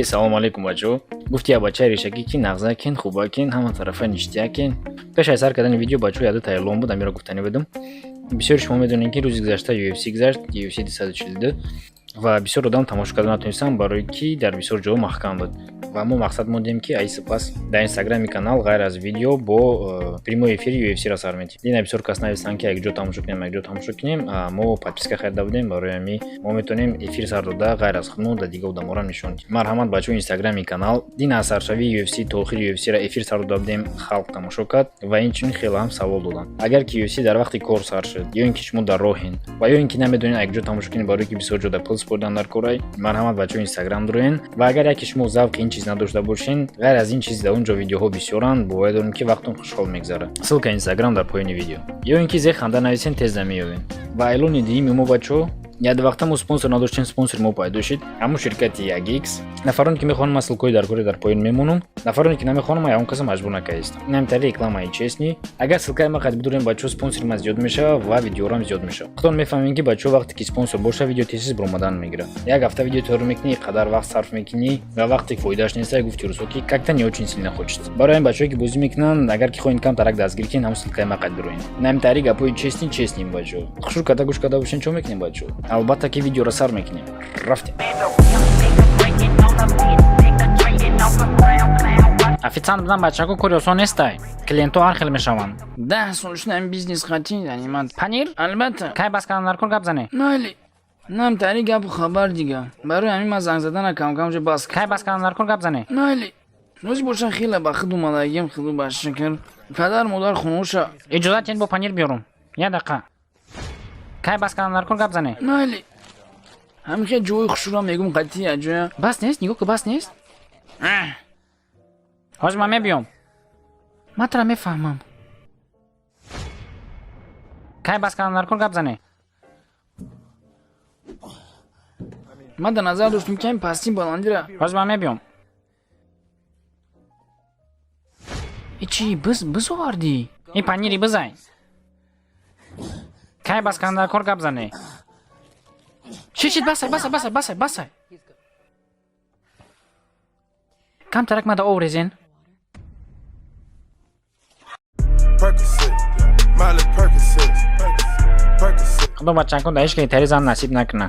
салом алейкум бачаҳо. Гуфти я бачаи решагӣ ки нағзакин, хубакин, ҳама тарафа ништиякин. Пеш аз сар кардани видео бачаҳо яда тайёрлон буд, амиро гуфтанӣ будам. Бисёри шумо медонед ки рӯзи гузашта UFC гузашт, UFC 242 ва бисёр одам тамошо карда натонистанд, барои ки дар бисёр ҷо маҳкам буд. Ва мо мақсад мондем ки айсипас дар инстаграми канал ғайр аз видео бо прямой эфири UFC-ро сар медиҳем. Дина бисёр кас навистанд ки якҷо тамошо кунем, мо подписка харида будем, барои ҳамин мо метонем эфир сар дода ғайр аз худмон да дига одаморо нишон диҳем. Марҳамат бачаҳо, инстаграми канал Дина аз саршавии UFC то охири UFC-ро эфир сар дода будем, халқ тамошо кард ва инчунин хеле ҳам савол доданд. Агар ки UFC дар вақти кор сар шуд, ё ин ки шумо дар роҳен ва ё ин ки намедонед якҷо тамошо кунед, барои ки бисёр ҷода пул спордан дар корай, марҳамат бачаҳо, инстаграм дорен ва агар яке шумо завқи ин чиз надошта бошен, ғайр аз ин чиз дар он ҷо видеоҳо бисёранд, боварӣ дорем ки вақтон хушҳол мегзара. Ссилка инстаграм дар поёни видео. Ё ин ки зе ханда нависен, тезда меёвен. Ва эълони диюми мо бачаҳо, яд вақта мо спонсор надоштем, спонсори мо пайдо шуд. Ҳамун ширкати 1x. Нафароне ки мехоҳанд ман ссилкаҳои дар кори дар поён мемонам. Нафароне ки намехоҳанд ман ягон каса маҷбур накардистам. Ин ҳамин тариқи рекламаи честни. Агар ссилкаи ман қайд бидорем бачаҳо, спонсори ман зиёд мешава ва видеорам зиёд мешава. Худтон мефаҳмем ки бачаҳо вақте ки спонсор боша, видео тез баромадан мегирад. Як ҳафта видео тайёр мекунӣ, қадар вақт сарф мекунӣ ва вақте фоидааш нест, гуфти рӯзҳо ки как-то не очень сильно хочется. Барои ҳамин бачаҳое ки бозӣ мекунанд, агар ки хоҳед камтарак дастгирӣ кунед, ҳамун ссилкаи ман қайд бироед. Ин ҳамин тариқ гапҳои честним бачаҳо. Хушур карда гӯш карда бошен, чо мекунем бачаҳо? Албатта ки видеоро сар мекунем. Рафтем. Официант будан бачаҳо кори осон нестай. Клиентҳо ҳар хел мешаванд. 10 сол шуд бизнес қатӣ занимад. Панир? Албатта. Кай бас канал кор гап зане? Майли. Нам тари гапу хабар дига. Барои ҳамин ман занг задан кам ҷо бас. Кай бас канал кор гап зане? Майли. Рӯзи боша хеле ба худ омадагим, худ ба шакар. Падар модар хунуша. Иҷозат ин бо панир биёрам. Я дақиқа. Кай бас канал кор гап зане? Майли. ҳамихе ҷои хушурам мегум қатӣ аҷоя. Бас нест? Нигоҳ ки бас нест? ҳозир ман мебиём. ман тара мефаҳмам. кай бас канал кор гап зане? ман дар назар доштам ки ҳамин пастӣ баландира. ҳозир ман мебиём. чӣ биз овардӣ? ин панири бизай. кай бас канал кор гап зане? Чичит басай. Камтарак мада оврезен. Худо бачанкон да ҳеҷ ки тари зан насиб накуна.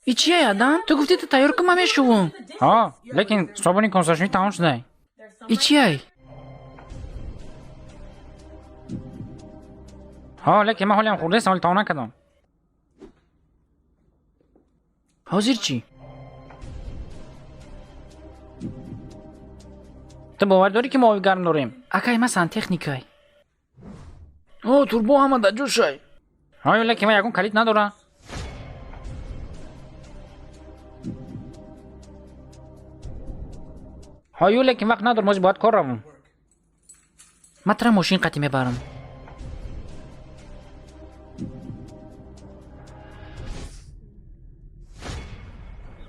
И чия адам? Ту гуфти ту тайёр ки ман мешувам. Ҳо, лекин собуни консашуӣ тамом шудай. И чияй? ҳо, лекин ман ҳолиам хурдест, ҳоли тамом накардам. ҳозир чӣ? ту бовар дорӣ ки мо оби гарм дорем? Акай, ман сантехникай. О, турбо ҳама дар ҷошай. ҳо, лекин ман ягон калид надорам. ҳо, лекин вақт надорам, ҳозир бояд кор равам. ман тара мошин қатӣ мебарам.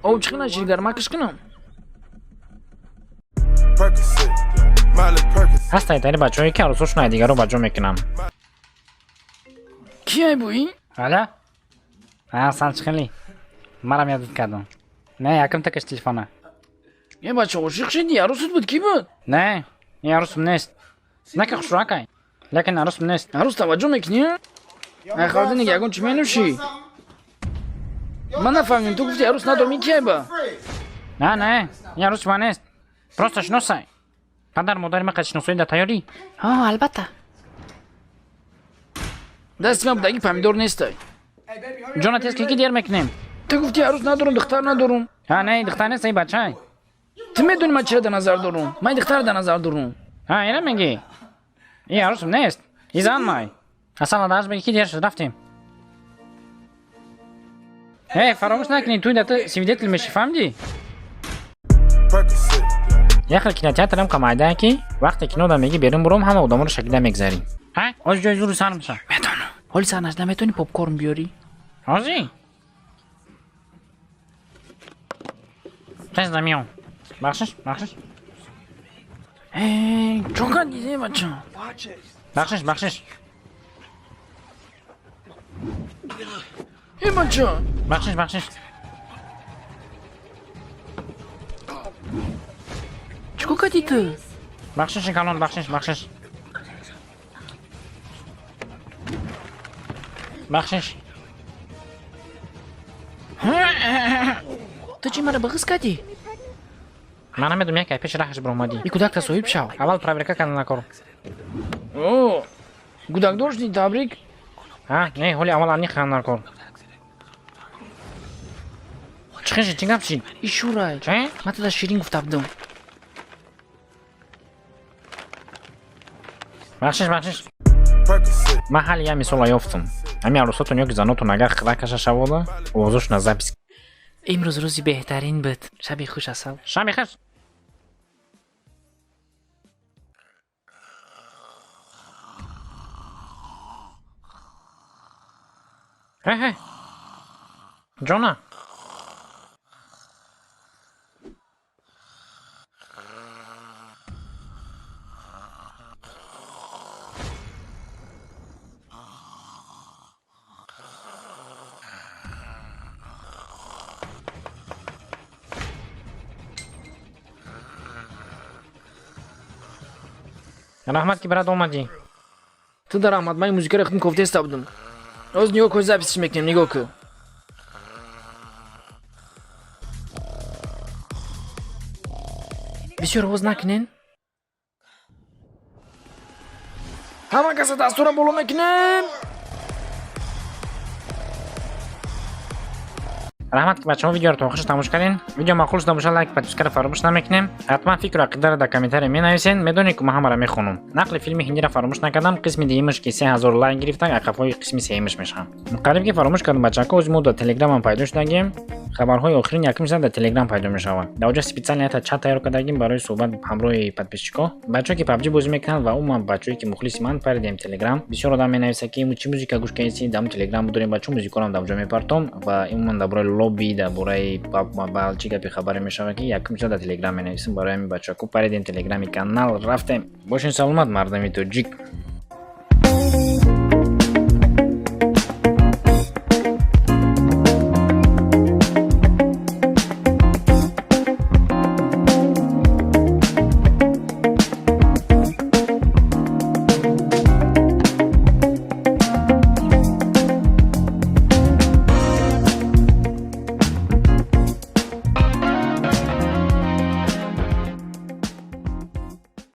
او چی کنم چی گرمکش کنم؟ هسته داری بچه‌ای که عروسش نه دیگه رو بچه میکنم. کیه بویی؟ حالا؟ سلام خیلی. مرا یادت کردم. نه یکم تکش تلفنه. یه بچه عاشق شدی؟ عروست بود کی بود؟ نه، این عروس نیست. نه که خوشرو کن. لیکن عروس نیست. عروس توجه میکنی؟ خالد نگه کن چی مینوشی؟ من نفهمیم تو گفتی عروس ندارم، این کیه با؟ نه این عروس من نیست. پروستا شناسای. پدر مادر من قد شناسایی در تیاری؟ البته. دستی من بودگی پمیدور نیستای. جانت هست که کی دیر میکنیم؟ تو گفتی عروس ندارم، دختر ندارم. نه دختر نیست این بچه. تو میدونی من چرا در نظر دارم؟ من دختر در نظر دارم. اینه میگی؟ این عروس نیست. این زن مای. اصلا داشت بگی کی دیر شد رفتیم. فراموش نکنید توی داتا свидетель میشی، فهمیدی؟ یه خیلی کیناتیاتر هم کمایده که وقتی که نودم میگی بریم برام همه آدما رو شکیده میگذاریم. آج جای زور سر میشه. میتونم. حالی سر نشده میتونی پاپ کورن بیاری؟ آجی. چیز نمیام. بخشش. چوکان دیده بچه. بخشش. ای بچه. بخشش. چیکار کردی تو؟ بخشش کانون بخشش تو چی مرا بغض کردی؟ من هم میدونم که پیش راهش برآمدی این کودک تصاحب شو. اول پروریکا کردن نکار اوه کودک داشتی تبریک. ها نه حالی اول انی خواهن نکار چخیشی چی گفتی؟ این شورای چه؟ من تو شیرین گفته بودم. بخشش من حالی یه مثال یافتم همین عروساتون یا که زناتون اگر خدکش شواده اوازوش نزبیس امروز روزی بهترین بود. شب خوش اصل. شب بخیر هی جانا رحمت که برات اومدی تو در احمد من موزیک رو خودم کوفته است بودم. از نگاه کن زبیسش میکنم نگاه کن. بسیار آواز نکنین. همه کس دستور بالا میکنیم. رحمت که بچه‌ها ویدیو رو تا آخرش تماشا کردین. ویدیو معقول شده باشه لایک و سابسکرایب فراموش نکنیم. حتما فکر و عقیده رو در کامنت می‌نویسین. میدونید که من همه را میخونم. نقل فیلم هندی را فراموش نکردم. قسم دیمش که 3000 لایک گرفتن، عقب‌های قسم سومش میشم. قریب که فراموش کردم بچه‌ها از مود تلگرام هم پیدا شدیم. خبرهای آخرین یکم در تلگرام پیدا میشود. در اونجا اسپیشال تا چت تیار کردیم برای صحبت همراه پادپیچکا. بچه‌ها که پابجی بازی میکنن و اون بچه‌ای که مخلص من پردیم تلگرام. بسیار آدم مینویسه که چی موزیک گوش کنید در تلگرام داریم بچه‌ها موزیک رو هم در اونجا میپرتم و این من درباره لابی درباره پاب موبایل چی گپی خبر میشه که یکم در تلگرام مینویسیم برای این بچه‌ها کو پردیم تلگرامی کانال رفتیم. باشین سلامت مردمی تو جیک.